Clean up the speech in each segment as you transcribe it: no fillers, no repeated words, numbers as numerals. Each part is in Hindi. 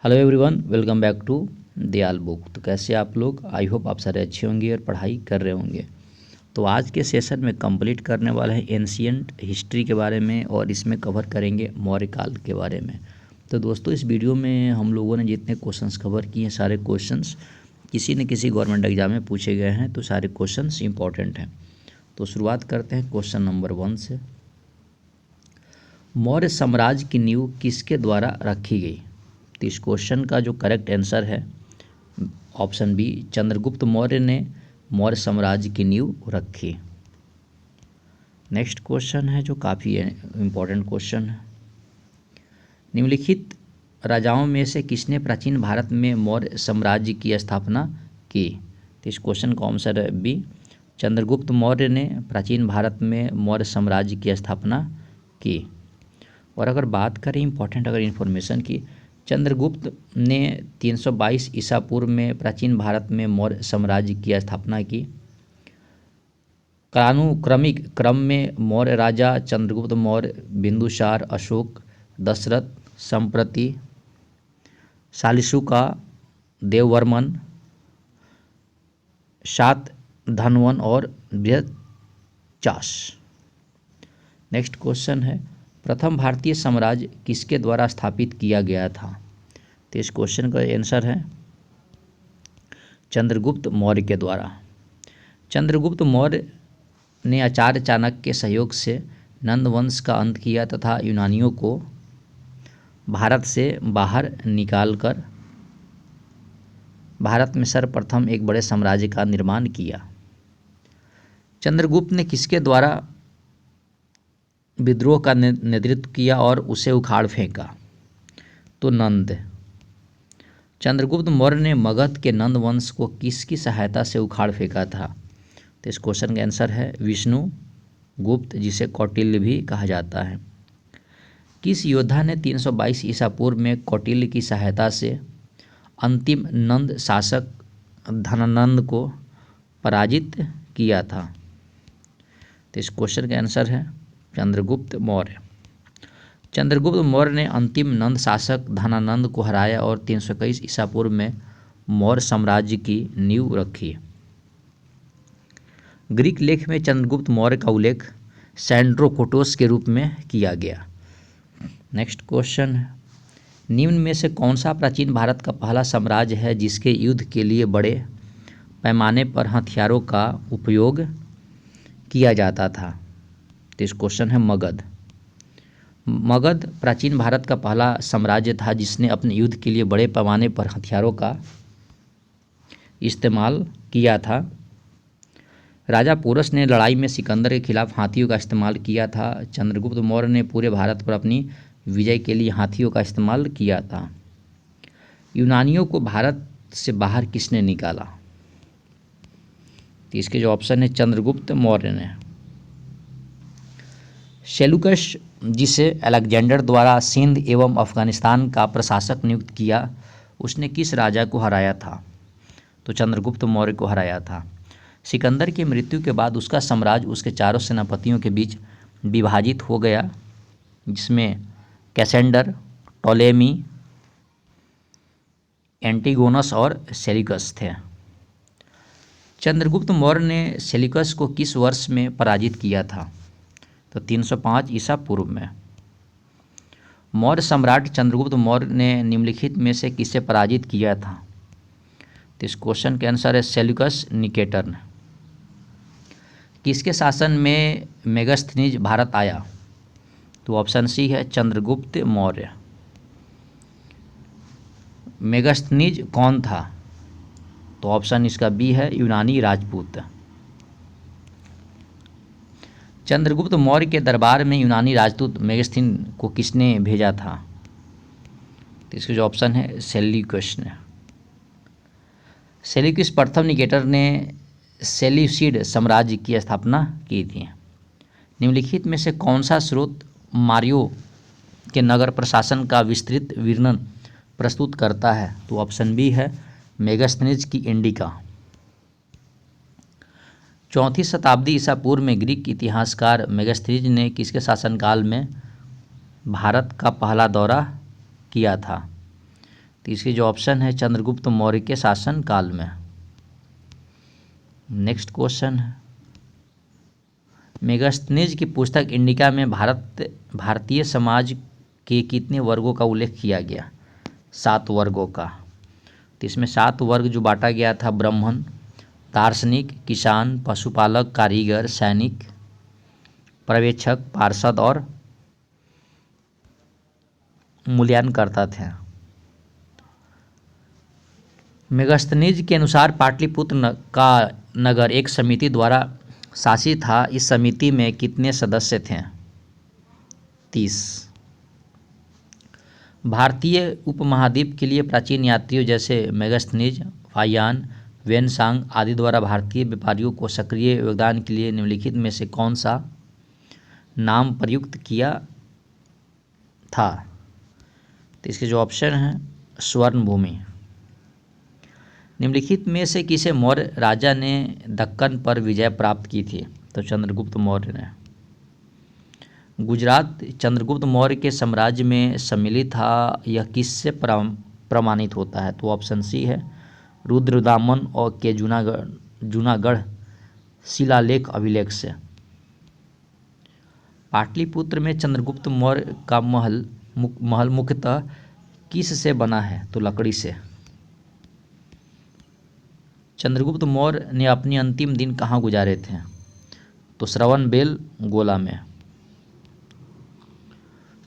Hello everyone, welcome back to Dayal book. तो कैसे आप लोग? आई होप आप सारे अच्छे होंगे और पढ़ाई कर रहे होंगे। तो आज के सेशन में कंप्लीट करने वाले हैं एंशियंट हिस्ट्री के बारे में और इसमें कवर करेंगे मौर्य काल के बारे में। तो दोस्तों, इस वीडियो में हम लोगों ने जितने क्वेश्चंस कवर किए हैं सारे क्वेश्चंस किसी न किसी गवर्नमेंट एग्जाम में पूछे गए हैं, तो सारे क्वेश्चंस इंपॉर्टेंट हैं। तो शुरुआत करते हैं क्वेश्चन नंबर 1 से। मौर्य साम्राज्य की नींव किसके द्वारा रखी गई? तो इस क्वेश्चन का जो करेक्ट आंसर है ऑप्शन बी, चंद्रगुप्त मौर्य ने मौर्य साम्राज्य की नींव रखी। नेक्स्ट क्वेश्चन है जो काफ़ी इम्पोर्टेंट क्वेश्चन है। निम्नलिखित राजाओं में से किसने प्राचीन भारत में मौर्य साम्राज्य की स्थापना की? तो इस क्वेश्चन का आंसर है बी, चंद्रगुप्त मौर्य ने प्राचीन भारत में मौर्य साम्राज्य की स्थापना की। और अगर बात करें इम्पोर्टेंट अगर इन्फॉर्मेशन की, चंद्रगुप्त ने 322 ईसा पूर्व में प्राचीन भारत में मौर्य साम्राज्य की स्थापना की। कालानुक्रमिक क्रम में मौर्य राजा चंद्रगुप्त मौर्य, बिंदुसार, अशोक, दशरथ, संप्रति, शालिशुका, देववर्मन, शातधनवन और बृहच्चास। नेक्स्ट क्वेश्चन है, प्रथम भारतीय साम्राज्य किसके द्वारा स्थापित किया गया था? तो इस क्वेश्चन का आंसर है चंद्रगुप्त मौर्य के द्वारा। चंद्रगुप्त मौर्य ने आचार्य चाणक्य के सहयोग से नंद वंश का अंत किया तथा यूनानियों को भारत से बाहर निकालकर भारत में सर्वप्रथम एक बड़े साम्राज्य का निर्माण किया। चंद्रगुप्त ने किसके द्वारा विद्रोह का नेतृत्व किया और उसे उखाड़ फेंका? तो नंद। चंद्रगुप्त मौर्य ने मगध के नंद वंश को किसकी सहायता से उखाड़ फेंका था? तो इस क्वेश्चन का आंसर है विष्णु गुप्त, जिसे कौटिल्य भी कहा जाता है। किस योद्धा ने 322 ईसा पूर्व में कौटिल्य की सहायता से अंतिम नंद शासक धनानंद को पराजित किया था? तो इस क्वेश्चन का आंसर है चंद्रगुप्त मौर्य। चंद्रगुप्त मौर्य ने अंतिम नंद शासक धनानंद को हराया और 321 ईसा पूर्व में मौर्य साम्राज्य की नींव रखी। ग्रीक लेख में चंद्रगुप्त मौर्य का उल्लेख सैंड्रोकोटोस के रूप में किया गया। नेक्स्ट क्वेश्चन है, निम्न में से कौन सा प्राचीन भारत का पहला साम्राज्य है जिसके युद्ध के लिए बड़े पैमाने पर हथियारों का उपयोग किया जाता था? तो इस क्वेश्चन है मगध। मगध प्राचीन भारत का पहला साम्राज्य था जिसने अपने युद्ध के लिए बड़े पैमाने पर हथियारों का इस्तेमाल किया था। राजा पोरस ने लड़ाई में सिकंदर के खिलाफ हाथियों का इस्तेमाल किया था। चंद्रगुप्त मौर्य ने पूरे भारत पर अपनी विजय के लिए हाथियों का इस्तेमाल किया था। यूनानियों को भारत से बाहर किसने निकाला? तो इसके जो ऑप्शन है चंद्रगुप्त मौर्य ने। सेल्यूकस, जिसे अलेक्जेंडर द्वारा सिंध एवं अफगानिस्तान का प्रशासक नियुक्त किया, उसने किस राजा को हराया था? तो चंद्रगुप्त मौर्य को हराया था। सिकंदर की मृत्यु के बाद उसका साम्राज्य उसके चारों सेनापतियों के बीच विभाजित हो गया, जिसमें कैसेंडर, टोलेमी, एंटीगोनस और सेल्यूकस थे। चंद्रगुप्त मौर्य ने सेल्यूकस को किस वर्ष में पराजित किया था? तो 305 ईसा पूर्व में। मौर्य सम्राट चंद्रगुप्त मौर्य ने निम्नलिखित में से किसे पराजित किया था? तो इस क्वेश्चन के आंसर है सेल्यूकस निकेटर ने। किसके शासन में मेगास्थनीज भारत आया? तो ऑप्शन सी है चंद्रगुप्त मौर्य। मेगास्थनीज कौन था? तो ऑप्शन इसका बी है यूनानी राजपूत। चंद्रगुप्त मौर्य के दरबार में यूनानी राजदूत मेगास्थनीज को किसने भेजा था? तो इसका जो ऑप्शन है सेल्यूकस ने। सेल्यूकस प्रथम निकेटर ने सेल्यूसिड साम्राज्य की स्थापना की थी। निम्नलिखित में से कौन सा स्रोत मारियो के नगर प्रशासन का विस्तृत वर्णन प्रस्तुत करता है? तो ऑप्शन बी है मेगास्थनीज की इंडिका। 4वीं शताब्दी ईसा पूर्व में ग्रीक इतिहासकार मेगास्थनीज ने किसके शासनकाल में भारत का पहला दौरा किया था? तो इसके जो ऑप्शन है चंद्रगुप्त मौर्य के शासन काल में। नेक्स्ट क्वेश्चन है, मेगास्थनीज की पुस्तक इंडिका में भारतीय समाज के कितने वर्गों का उल्लेख किया गया? 7 वर्गों का। तो इसमें 7 वर्ग जो बांटा गया था, ब्राह्मण, दार्शनिक, किसान, पशुपालक, कारीगर, सैनिक, पर्यवेक्षक, पार्षद और मूल्यांकनकर्ता थे। मेगास्थनीज के अनुसार पाटलिपुत्र का नगर एक समिति द्वारा शासित था। इस समिति में कितने सदस्य थे? 30। भारतीय उपमहाद्वीप के लिए प्राचीन यात्रियों जैसे मेगास्थनीज, फाहियान, वेनसांग आदि द्वारा भारतीय व्यापारियों को सक्रिय योगदान के लिए निम्नलिखित में से कौन सा नाम प्रयुक्त किया था? तो इसके जो ऑप्शन हैं, स्वर्ण भूमि। निम्नलिखित में से किसे मौर्य राजा ने दक्कन पर विजय प्राप्त की थी? तो चंद्रगुप्त मौर्य ने। गुजरात चंद्रगुप्त मौर्य के साम्राज्य में सम्मिलित था, यह किससे प्रमाणित होता है? तो ऑप्शन सी है रुद्रदामन और के जूनागढ़ शिलालेख अभिलेख से। पाटलिपुत्र में चंद्रगुप्त मौर्य का महल मुख्यतः किस से बना है? तो लकड़ी से। चंद्रगुप्त मौर्य ने अपने अंतिम दिन कहाँ गुजारे थे? तो श्रवणबेलगोला में।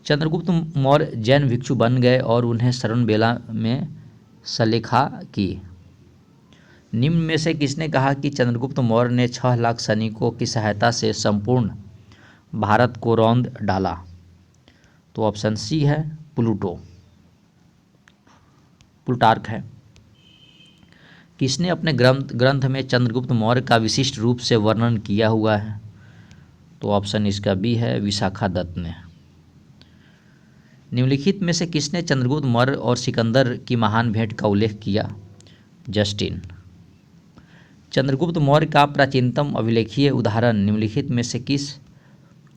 चंद्रगुप्त मौर्य जैन भिक्षु बन गए और उन्हें श्रवणबेला में सलेखा की। निम्न में से किसने कहा कि चंद्रगुप्त मौर्य ने 6 लाख सैनिकों की सहायता से संपूर्ण भारत को रौंद डाला? तो ऑप्शन सी है प्लूटार्क है। किसने अपने ग्रंथ में चंद्रगुप्त मौर्य का विशिष्ट रूप से वर्णन किया हुआ है? तो ऑप्शन इसका बी है विशाखा दत्त ने। निम्नलिखित में से किसने चंद्रगुप्त मौर्य और सिकंदर की महान भेंट का उल्लेख किया? जस्टिन। चंद्रगुप्त मौर्य का प्राचीनतम अभिलेखीय उदाहरण निम्नलिखित में से किस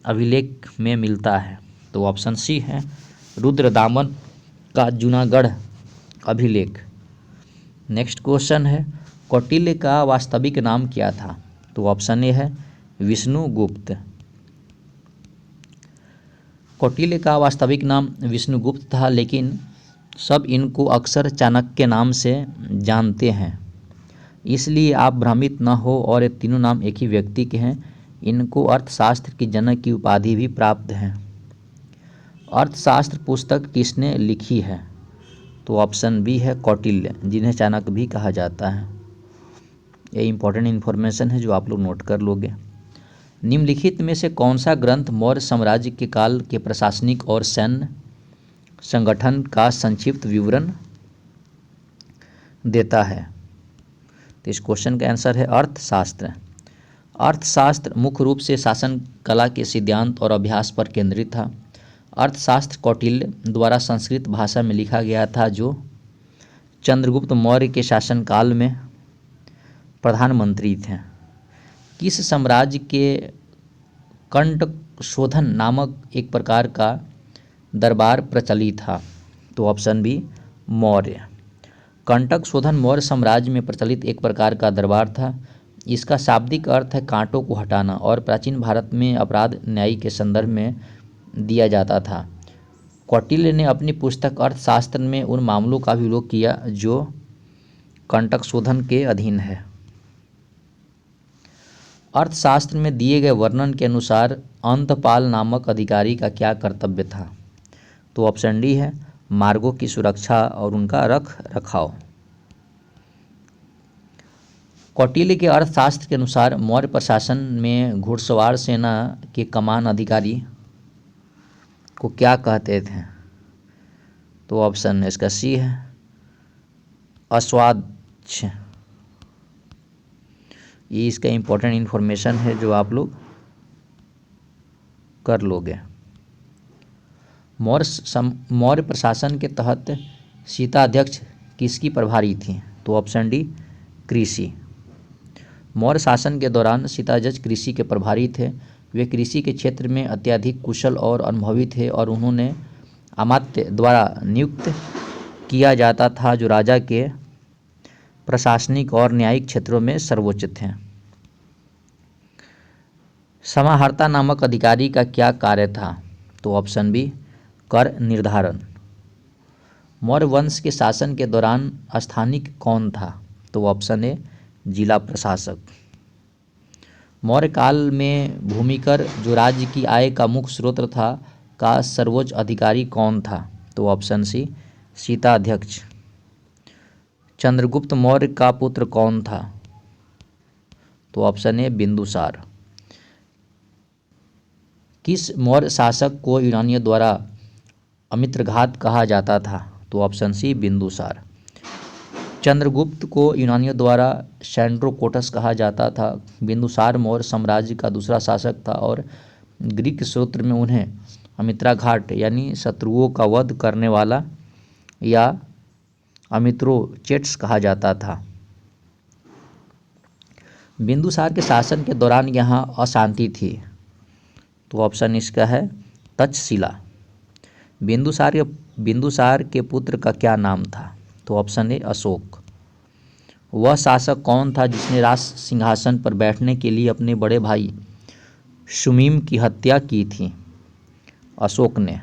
अभिलेख में मिलता है? तो ऑप्शन सी है रुद्रदामन का जूनागढ़ अभिलेख। नेक्स्ट क्वेश्चन है, कौटिल्य का वास्तविक नाम क्या था? तो ऑप्शन ए है विष्णुगुप्त। कौटिल्य का वास्तविक नाम विष्णुगुप्त था, लेकिन सब इनको अक्सर चाणक्य नाम से जानते हैं, इसलिए आप भ्रमित न हो। और ये तीनों नाम एक ही व्यक्ति के हैं। इनको अर्थशास्त्र की जनक की उपाधि भी प्राप्त है। अर्थशास्त्र पुस्तक किसने लिखी है? तो ऑप्शन बी है कौटिल्य, जिन्हें चाणक्य भी कहा जाता है। ये इंपॉर्टेंट इन्फॉर्मेशन है जो आप लोग नोट कर लोगे। निम्नलिखित में से कौन सा ग्रंथ मौर्य साम्राज्य के काल के प्रशासनिक और सैन्य संगठन का संक्षिप्त विवरण देता है? तो इस क्वेश्चन का आंसर है अर्थशास्त्र। अर्थशास्त्र मुख्य रूप से शासन कला के सिद्धांत और अभ्यास पर केंद्रित था। अर्थशास्त्र कौटिल्य द्वारा संस्कृत भाषा में लिखा गया था, जो चंद्रगुप्त मौर्य के शासनकाल में प्रधानमंत्री थे। किस साम्राज्य के कंटक शोधन नामक एक प्रकार का दरबार प्रचलित था? तो ऑप्शन बी मौर्य। कंटक शोधन मौर्य साम्राज्य में प्रचलित एक प्रकार का दरबार था। इसका शाब्दिक अर्थ है कांटों को हटाना, और प्राचीन भारत में अपराध न्याय के संदर्भ में दिया जाता था। कौटिल्य ने अपनी पुस्तक अर्थशास्त्र में उन मामलों का भी उल्लेख किया जो कंटक शोधन के अधीन है। अर्थशास्त्र में दिए गए वर्णन के अनुसार अंतपाल नामक अधिकारी का क्या कर्तव्य था? तो ऑप्शन डी है मार्गों की सुरक्षा और उनका रख रखाव। कौटिल्य के अर्थशास्त्र के अनुसार मौर्य प्रशासन में घुड़सवार सेना के कमान अधिकारी को क्या कहते थे? तो ऑप्शन इसका सी है अश्वाध्याय। ये इसका इम्पोर्टेंट इन्फॉर्मेशन है जो आप लोग कर लोगे। मौर्य प्रशासन के तहत सीता अध्यक्ष किसकी प्रभारी थी? तो ऑप्शन डी कृषि। मौर्य शासन के दौरान सीता अध्यक्ष कृषि के प्रभारी थे। वे कृषि के क्षेत्र में अत्यधिक कुशल और अनुभवी थे और उन्होंने अमात्य द्वारा नियुक्त किया जाता था जो राजा के प्रशासनिक और न्यायिक क्षेत्रों में सर्वोच्च थे। समाहर्ता नामक अधिकारी का क्या कार्य था? तो ऑप्शन बी कर निर्धारण। मौर्य वंश के शासन के दौरान स्थानिक कौन था? तो ऑप्शन ए जिला प्रशासक। मौर्य काल में भूमिकर जो राज्य की आय का मुख्य स्रोत था का सर्वोच्च अधिकारी कौन था? तो ऑप्शन सी शीताध्यक्ष। चंद्रगुप्त मौर्य का पुत्र कौन था? तो ऑप्शन ए बिंदुसार। किस मौर्य शासक को यूनानियों द्वारा अमित्रघात कहा जाता था? तो ऑप्शन सी बिंदुसार। चंद्रगुप्त को यूनानियों द्वारा सैंड्रोकोटस कहा जाता था। बिंदुसार मौर्य साम्राज्य का दूसरा शासक था और ग्रीक सूत्र में उन्हें अमित्राघात यानी शत्रुओं का वध करने वाला या अमित्रोचेट्स कहा जाता था। बिंदुसार के शासन के दौरान यहाँ अशांति थी। तो ऑप्शन इसका है तक्षशिला। बिंदुसार के पुत्र का क्या नाम था? तो ऑप्शन ए अशोक। वह शासक कौन था जिसने राज सिंहासन पर बैठने के लिए अपने बड़े भाई शुमीम की हत्या की थी? अशोक ने।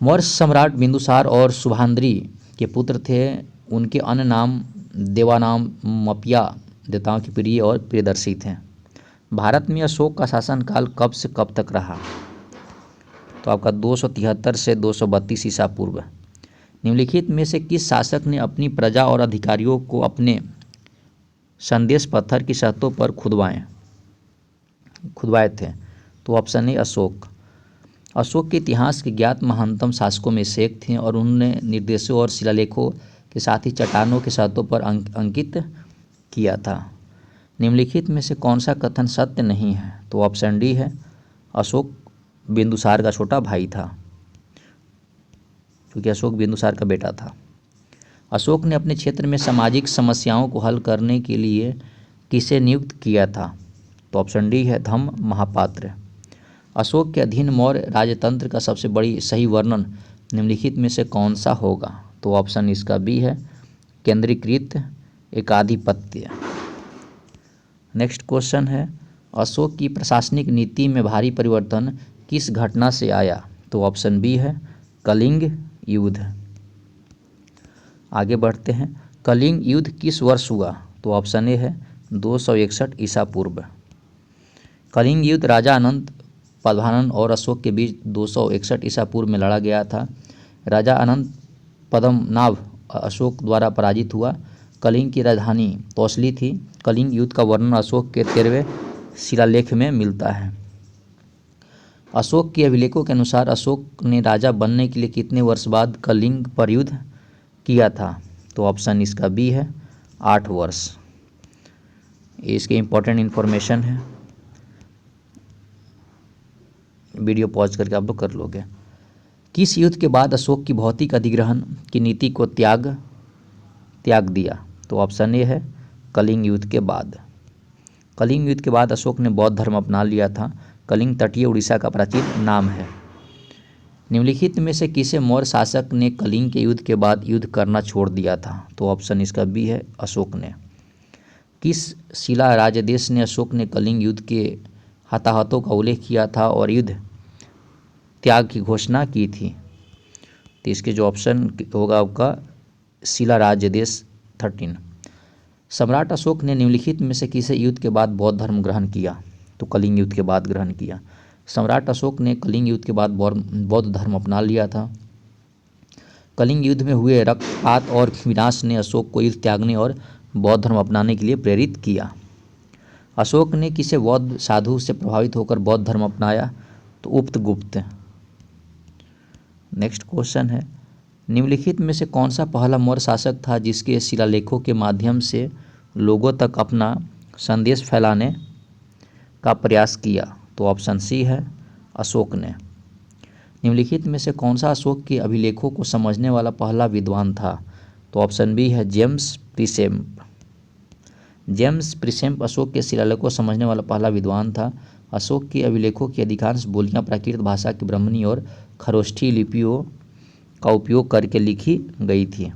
मौर्य सम्राट बिंदुसार और शुभांद्री के पुत्र थे। उनके अन्य नाम देवानाम मपिया देवताओं के प्रिय और प्रियदर्शी थे। भारत में अशोक का शासनकाल कब से कब तक रहा? तो आपका 273 से 232 ईसा पूर्व। निम्नलिखित में से किस शासक ने अपनी प्रजा और अधिकारियों को अपने संदेश पत्थर की शर्तों पर खुदवाए थे? तो ऑप्शन ए अशोक। अशोक के इतिहास के ज्ञात महानतम शासकों में से एक थे और उन्होंने निर्देशों और शिलालेखों के साथ ही चट्टानों की शर्तों पर अंकित किया था। निम्नलिखित में से कौन सा कथन सत्य नहीं है? तो ऑप्शन डी है अशोक बिंदुसार का छोटा भाई था, क्योंकि अशोक बिंदुसार का बेटा था। अशोक ने अपने क्षेत्र में सामाजिक समस्याओं को हल करने के लिए किसे नियुक्त किया था? तो ऑप्शन डी है धम्म महापात्र। अशोक के अधीन मौर्य राजतंत्र का सबसे बड़ी सही वर्णन निम्नलिखित में से कौन सा होगा? तो ऑप्शन इसका बी है केंद्रीकृत एकाधिपत्य। नेक्स्ट क्वेश्चन है अशोक की प्रशासनिक नीति में भारी परिवर्तन किस घटना से आया? तो ऑप्शन बी है कलिंग युद्ध। आगे बढ़ते हैं। कलिंग युद्ध किस वर्ष हुआ? तो ऑप्शन ए है 261 ईसा पूर्व। कलिंग युद्ध राजा अनंत पद्मानंद और अशोक के बीच 261 ईसा पूर्व में लड़ा गया था। राजा अनंत पद्मनाभ अशोक द्वारा पराजित हुआ। कलिंग की राजधानी तौसली थी। कलिंग युद्ध का वर्णन अशोक के 13वें शिलालेख में मिलता है। अशोक के अभिलेखों के अनुसार अशोक ने राजा बनने के लिए कितने वर्ष बाद कलिंग पर युद्ध किया था? तो ऑप्शन इसका बी है 8 वर्ष। इसके इम्पोर्टेंट इन्फॉर्मेशन है, वीडियो पॉज करके आप लोग कर लोगे। किस युद्ध के बाद अशोक की भौतिक अधिग्रहण की नीति को त्याग दिया? तो ऑप्शन ए है कलिंग युद्ध के बाद। कलिंग युद्ध के बाद अशोक ने बौद्ध धर्म अपना लिया था। कलिंग तटीय उड़ीसा का प्राचीन नाम है। निम्नलिखित में से किसे मौर्य शासक ने कलिंग के युद्ध के बाद युद्ध करना छोड़ दिया था? तो ऑप्शन इसका बी है अशोक ने। किस शिला राजदेश ने अशोक ने कलिंग युद्ध के हताहतों का उल्लेख किया था और युद्ध त्याग की घोषणा की थी? तो इसके जो ऑप्शन होगा आपका शिला राजदेश 13। सम्राट अशोक ने निम्नलिखित में से किसे युद्ध के बाद बौद्ध धर्म ग्रहण किया? तो कलिंग युद्ध के बाद ग्रहण किया। सम्राट अशोक ने कलिंग युद्ध के बाद बौद्ध धर्म अपना लिया था। कलिंग युद्ध में हुए रक्तपात और विनाश ने अशोक को युद्ध त्यागने और बौद्ध धर्म अपनाने के लिए प्रेरित किया। अशोक ने किसे बौद्ध साधु से प्रभावित होकर बौद्ध धर्म अपनाया? तो उपगुप्त। नेक्स्ट क्वेश्चन है निम्नलिखित में से कौन सा पहला मौर्य शासक था जिसके शिलालेखों के माध्यम से लोगों तक अपना संदेश फैलाने का प्रयास किया? तो ऑप्शन सी है अशोक ने। निम्नलिखित में से कौन सा अशोक के अभिलेखों को समझने वाला पहला विद्वान था? तो ऑप्शन बी है जेम्स प्रिसेप। जेम्स प्रिसेप अशोक के शिलालेखों को समझने वाला पहला विद्वान था। अशोक के अभिलेखों की अधिकांश बोलियां प्राकृत भाषा की ब्राह्मणी और खरोष्ठी लिपियों का उपयोग करके लिखी गई थी।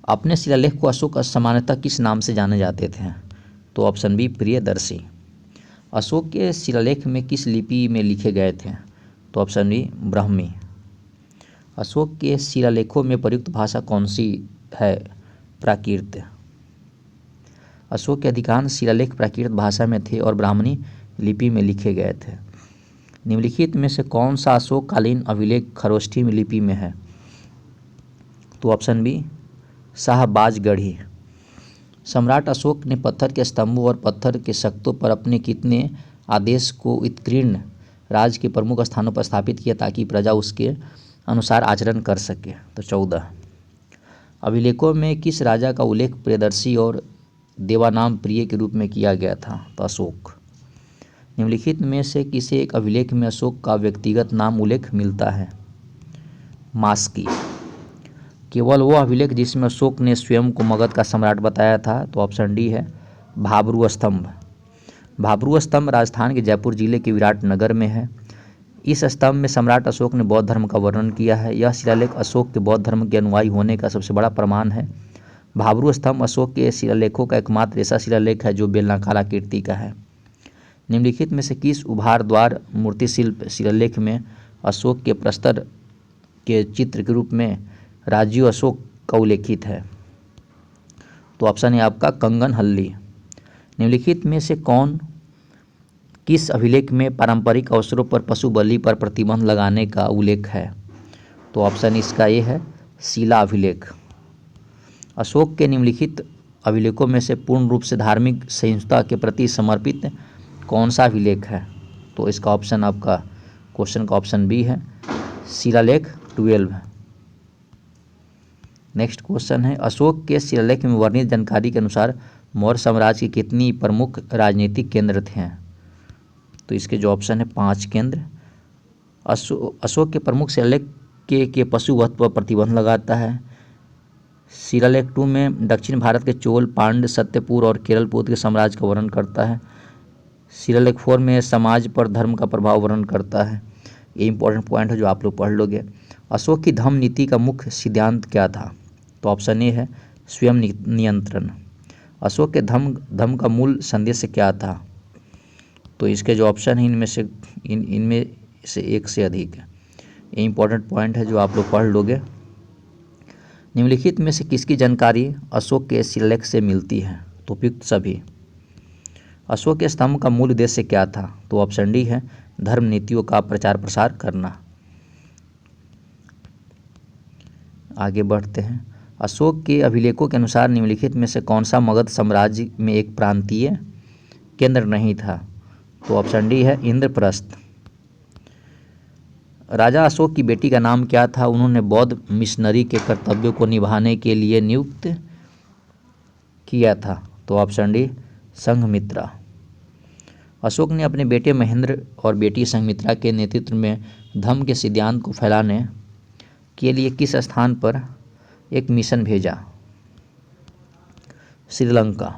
अपने शिलालेख को अशोक सामान्यतः किस नाम से जाने जाते थे? तो ऑप्शन बी प्रियदर्शी। अशोक के शिलालेख में किस लिपि में लिखे गए थे? तो ऑप्शन बी ब्राह्मी। अशोक के शिलालेखों में प्रयुक्त भाषा कौन सी है? प्राकृत। अशोक के अधिकांश शिलालेख प्राकृत भाषा में थे और ब्राह्मणी लिपि में लिखे गए थे। निम्नलिखित में से कौन सा अशोककालीन अभिलेख खरोष्ठी लिपि में है? तो ऑप्शन बी शाहबाजगढ़ी। सम्राट अशोक ने पत्थर के स्तंभों और पत्थर के सख्तों पर अपने कितने आदेश को उत्कीर्ण राज्य के प्रमुख स्थानों पर स्थापित किया ताकि प्रजा उसके अनुसार आचरण कर सके? तो 14। अभिलेखों में किस राजा का उल्लेख प्रियदर्शी और देवानाम प्रिय के रूप में किया गया था? तो अशोक। निम्नलिखित में से किसी एक अभिलेख में अशोक का व्यक्तिगत नाम उल्लेख मिलता है? मास्की। केवल वो अभिलेख जिसमें अशोक ने स्वयं को मगध का सम्राट बताया था? तो ऑप्शन डी है भाबरू स्तंभ। भाबरू स्तंभ राजस्थान के जयपुर जिले के विराटनगर में है। इस स्तंभ में सम्राट अशोक ने बौद्ध धर्म का वर्णन किया है। यह शिलालेख अशोक के बौद्ध धर्म के अनुयायी होने का सबसे बड़ा प्रमाण है। भाबरू स्तंभ अशोक के शिलालेखों का एकमात्र ऐसा शिलालेख है जो बेलनाकार आकृति का है। निम्नलिखित में से किस उभार द्वार मूर्तिशिल्प शिलालेख में अशोक के प्रस्तर के चित्र के रूप में राजीव अशोक का उल्लेखित है? तो ऑप्शन है आपका कंगन हल्ली। निम्नलिखित में से किस अभिलेख में पारंपरिक अवसरों पर पशु बलि पर प्रतिबंध लगाने का उल्लेख है? तो ऑप्शन इसका ये है शिला अभिलेख। अशोक के निम्नलिखित अभिलेखों में से पूर्ण रूप से धार्मिक सहिष्णुता के प्रति समर्पित कौन सा अभिलेख है? तो इसका ऑप्शन आपका क्वेश्चन का ऑप्शन बी है शिलालेख 12। नेक्स्ट क्वेश्चन है अशोक के शिलालेख में वर्णित जानकारी के अनुसार मौर्य साम्राज्य के कितनी प्रमुख राजनीतिक केंद्र थे? तो इसके जो ऑप्शन है 5 केंद्र। अशोक के प्रमुख शिलालेख के पशुवध पर प्रतिबंध लगाता है। शिलालेख 2 में दक्षिण भारत के चोल, पांड्य, सत्यपुर और केरल पूर्व के साम्राज्य का वर्णन करता है। शिलालेख 4 में समाज पर धर्म का प्रभाव वर्णन करता है। ये इंपॉर्टेंट पॉइंट है जो आप लोग पढ़ लोगे। अशोक की धम्म नीति का मुख्य सिद्धांत क्या था? तो ऑप्शन ए है स्वयं नियंत्रण। अशोक के धम्म का मूल संदेश क्या था? तो इसके जो ऑप्शन है इनमें से एक से अधिक है। ये इंपॉर्टेंट पॉइंट है जो आप लोग पढ़ लोगे। निम्नलिखित में से किसकी जानकारी अशोक के शिलालेख से मिलती है? तो उपयुक्त सभी। अशोक के स्तंभ का मूल उद्देश्य क्या था? तो ऑप्शन डी है धर्म नीतियों का प्रचार प्रसार करना। आगे बढ़ते हैं। अशोक के अभिलेखों के अनुसार निम्नलिखित में से कौन सा मगध साम्राज्य में एक प्रांतीय केंद्र नहीं था? तो ऑप्शन डी है इंद्रप्रस्थ। राजा अशोक की बेटी का नाम क्या था? उन्होंने बौद्ध मिशनरी के कर्तव्यों को निभाने के लिए नियुक्त किया था। तो ऑप्शन डी संघमित्रा। अशोक ने अपने बेटे महेंद्र और बेटी संघमित्रा के नेतृत्व में धम्म के सिद्धांत को फैलाने के लिए किस स्थान पर एक मिशन भेजा? श्रीलंका।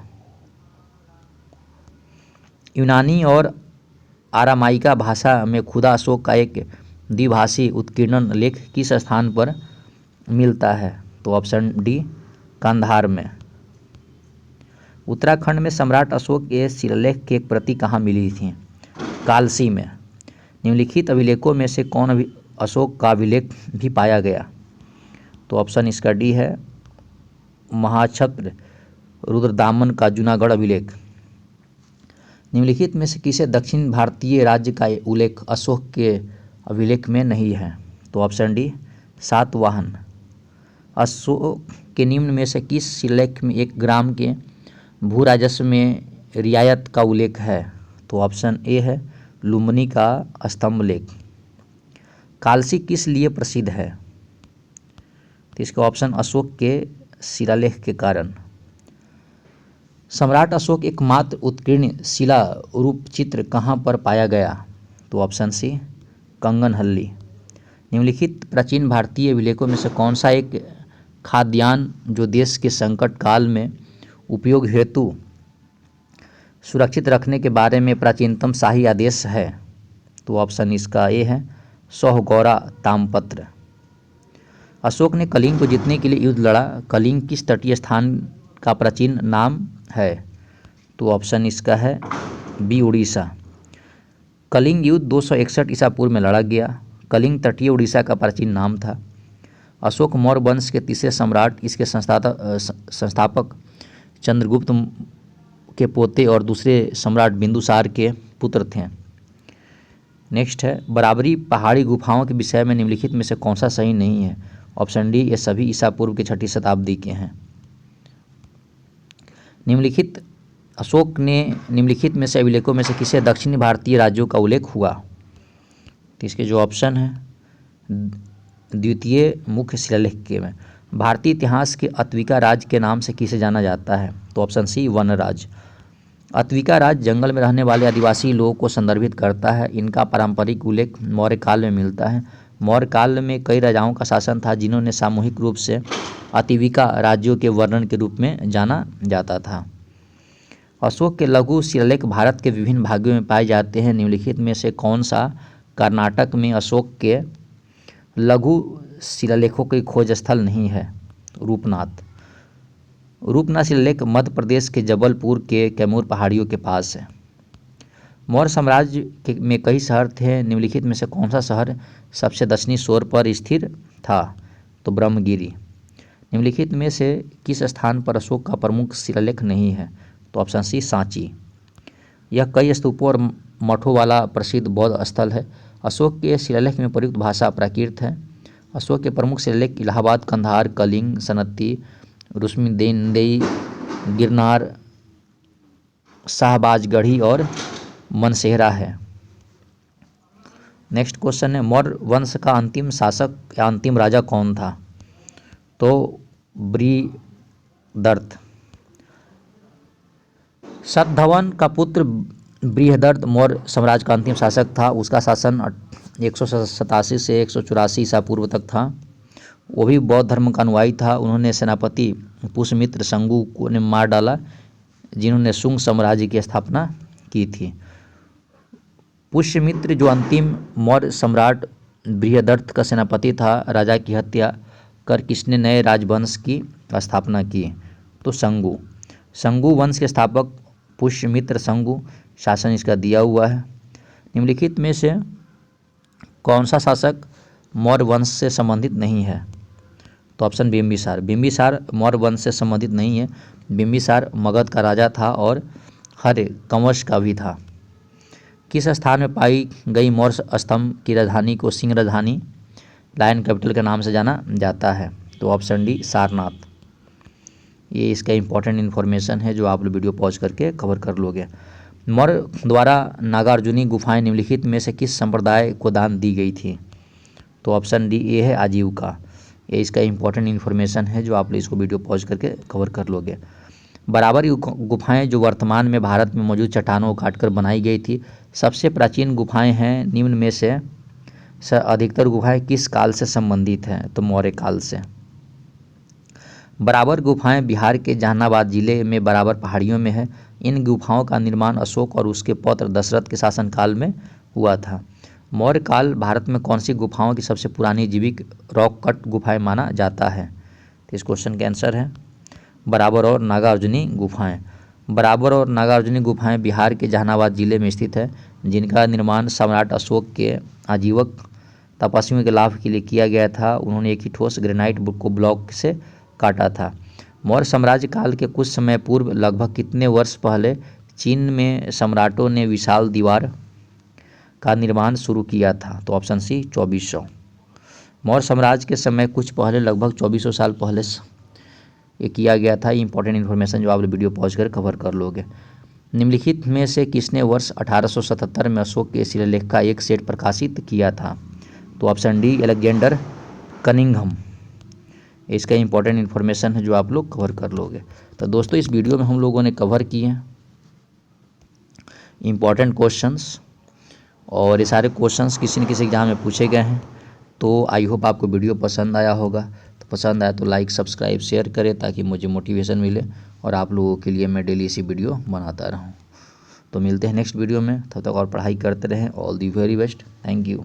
यूनानी और आरामाइका भाषा में खुदा अशोक का एक द्विभाषी उत्कीर्णन लेख किस स्थान पर मिलता है? तो ऑप्शन डी कंधार में। उत्तराखंड में सम्राट अशोक के शिलालेख की एक प्रति कहाँ मिली थी? कालसी में। निम्नलिखित अभिलेखों में से कौन अशोक का अभिलेख भी पाया गया? तो ऑप्शन इसका डी है महाक्षत्र रुद्रदामन का जूनागढ़ अभिलेख। निम्नलिखित में से किसे दक्षिण भारतीय राज्य का उल्लेख अशोक के अभिलेख में नहीं है? तो ऑप्शन डी सातवाहन। अशोक के निम्न में से किस शिलालेख में एक ग्राम के भू राजस्व में रियायत का उल्लेख है? तो ऑप्शन ए है लुम्बिनी का स्तंभ लेख। कालसी किस लिए प्रसिद्ध है? तो इसका ऑप्शन अशोक के शिलालेख के कारण। सम्राट अशोक एकमात्र उत्कीर्ण शिला रूप चित्र कहाँ पर पाया गया? तो ऑप्शन सी कंगनहल्ली। निम्नलिखित प्राचीन भारतीय अभिलेखों में से कौन सा एक खाद्यान्न जो देश के संकट काल में उपयोग हेतु सुरक्षित रखने के बारे में प्राचीनतम शाही आदेश है? तो ऑप्शन इसका ए है सोहगौरा तामपत्र। अशोक ने कलिंग को जीतने के लिए युद्ध लड़ा। कलिंग किस तटीय स्थान का प्राचीन नाम है? तो ऑप्शन इसका है बी उड़ीसा। कलिंग युद्ध 261 ईसा पूर्व में लड़ा गया। कलिंग तटीय उड़ीसा का प्राचीन नाम था। अशोक मौर्य वंश के तीसरे सम्राट, इसके संस्थापक चंद्रगुप्त के पोते और दूसरे सम्राट बिंदुसार के पुत्र थे। नेक्स्ट है, बराबरी पहाड़ी गुफाओं के विषय में निम्नलिखित में से कौन सा सही नहीं है? ऑप्शन डी, ये सभी ईसा पूर्व की 6ठी शताब्दी के हैं। अशोक ने निम्नलिखित में से अभिलेखों में से किसे दक्षिणी भारतीय राज्यों का उल्लेख हुआ? तो इसके जो ऑप्शन है, द्वितीय मुख्य शिलालेख के में भारतीय इतिहास के अत्विका राज्य के नाम से किसे जाना जाता है? तो ऑप्शन सी, वन राज्य। अत्विका राज्य जंगल में रहने वाले आदिवासी लोगों को संदर्भित करता है। इनका पारंपरिक उल्लेख मौर्य काल में मिलता है। मौर्य काल में कई राजाओं का शासन था जिन्होंने सामूहिक रूप से अत्विका राज्यों के वर्णन के रूप में जाना जाता था। अशोक के लघु शिलालेख भारत के विभिन्न भागों में पाए जाते हैं। निम्नलिखित में से कौन सा कर्नाटक में अशोक के लघु शिलालेखों की खोज स्थल नहीं है? रूपनाथ। रूपनाथ शिलालेख मध्य प्रदेश के जबलपुर के कैमूर पहाड़ियों के पास है। मौर्य साम्राज्य में कई शहर थे। निम्नलिखित में से कौन सा शहर सबसे दक्षिणी छोर पर स्थिर था? तो ब्रह्मगिरी। निम्नलिखित में से किस स्थान पर अशोक का प्रमुख शिलालेख नहीं है? तो ऑप्शन सी, सांची। यह कई स्तूपों और मठों वाला प्रसिद्ध बौद्ध स्थल है। अशोक के शिलालेख में प्रयुक्त भाषा प्राकृत है। अशोक के प्रमुख शिलालेख इलाहाबाद, कंधार, कलिंग, सनत्ती, रुश्मीदेई, गिरनार, शाहबाजगढ़ी और मनसेहरा है। नेक्स्ट क्वेश्चन है, मौर्य वंश का अंतिम शासक या अंतिम राजा कौन था? तो बृहदर्थ। शतधवन का पुत्र बृहदर्थ मौर्य साम्राज्य का अंतिम शासक था। उसका शासन 187 से 184 ईसा पूर्व तक था। वो भी बौद्ध धर्म का अनुयायी था। उन्होंने सेनापति पुष्यमित्र शंगु को ने मार डाला, जिन्होंने शुंग साम्राज्य की स्थापना की थी। पुष्यमित्र जो अंतिम मौर्य सम्राट बृहदर्थ का सेनापति था, राजा की हत्या कर किसने नए राजवंश की स्थापना की? तो शंगु वंश के स्थापक पुष्यमित्र शंगु। शासन इसका दिया हुआ है। निम्नलिखित में से कौन सा शासक मौर्य वंश से संबंधित नहीं है? तो ऑप्शन बिंबिसार। बिंबिसार मौर्य वंश से संबंधित नहीं है। बिंबिसार मगध का राजा था और हर्यवंश का भी था। किस स्थान में पाई गई मौर्य स्तंभ की राजधानी को सिंह राजधानी, लायन कैपिटल के नाम से जाना जाता है? तो ऑप्शन डी, सारनाथ। ये इसका इंपॉर्टेंट इन्फॉर्मेशन है जो आप लोग वीडियो पॉज करके कवर कर लोगे। मौर्य द्वारा नागार्जुनी गुफाएं निम्नलिखित में से किस संप्रदाय को दान दी गई थी? तो ऑप्शन डी, ये है आजीविका। ये इसका इंपॉर्टेंट इन्फॉर्मेशन है जो आप लोग इसको वीडियो पॉज करके कवर कर लोगे। बराबर गुफाएं जो वर्तमान में भारत में मौजूद चट्टानों को काटकर बनाई गई थी, सबसे प्राचीन गुफाएं हैं। निम्न में से अधिकतर गुफाएं किस काल से संबंधित हैं? तो मौर्य काल से। बराबर गुफाएं बिहार के जहानाबाद जिले में बराबर पहाड़ियों में है। इन गुफाओं का निर्माण अशोक और उसके पौत्र दशरथ के शासनकाल में हुआ था। मौर्य काल भारत में कौन सी गुफाओं की सबसे पुरानी जीवित रॉक कट गुफाएं माना जाता है? तो इस क्वेश्चन का आंसर है बराबर और नागार्जुनी गुफाएं। बराबर और नागार्जुनी गुफाएं बिहार के जहानाबाद जिले में स्थित है, जिनका निर्माण सम्राट अशोक के आजीवक तपस्वियों के लाभ के लिए किया गया था। उन्होंने एक ही ठोस ग्रेनाइट को ब्लॉक से काटा था। मौर्य साम्राज्य काल के कुछ समय पूर्व, लगभग कितने वर्ष पहले, चीन में सम्राटों ने विशाल दीवार का निर्माण शुरू किया था? तो ऑप्शन सी, 2400। मौर्य साम्राज्य के समय कुछ पहले, लगभग 2400 साल पहले ये किया गया था। इंपॉर्टेंट इन्फॉर्मेशन जो आप वीडियो पॉज कर कवर कर लोगे। निम्नलिखित में से किसने वर्ष 1877 में अशोक के शिलालेख का एक सेट प्रकाशित किया था? तो ऑप्शन डी, अलेक्जेंडर कनिंघम। इसका इंपॉर्टेंट इन्फॉर्मेशन है जो आप लोग कवर कर लोगे। तो दोस्तों, इस वीडियो में हम लोगों ने कवर किए हैं इंपॉर्टेंट क्वेश्चंस, और ये सारे क्वेश्चंस किसी न किसी एग्जाम में पूछे गए हैं। तो आई होप आपको वीडियो पसंद आया होगा। तो पसंद आया तो लाइक, सब्सक्राइब, शेयर करें ताकि मुझे मोटिवेशन मिले और आप लोगों के लिए मैं डेली इसी वीडियो बनाता रहूं। तो मिलते हैं नेक्स्ट वीडियो में, तब तक और पढ़ाई करते रहें। All the very best. Thank you.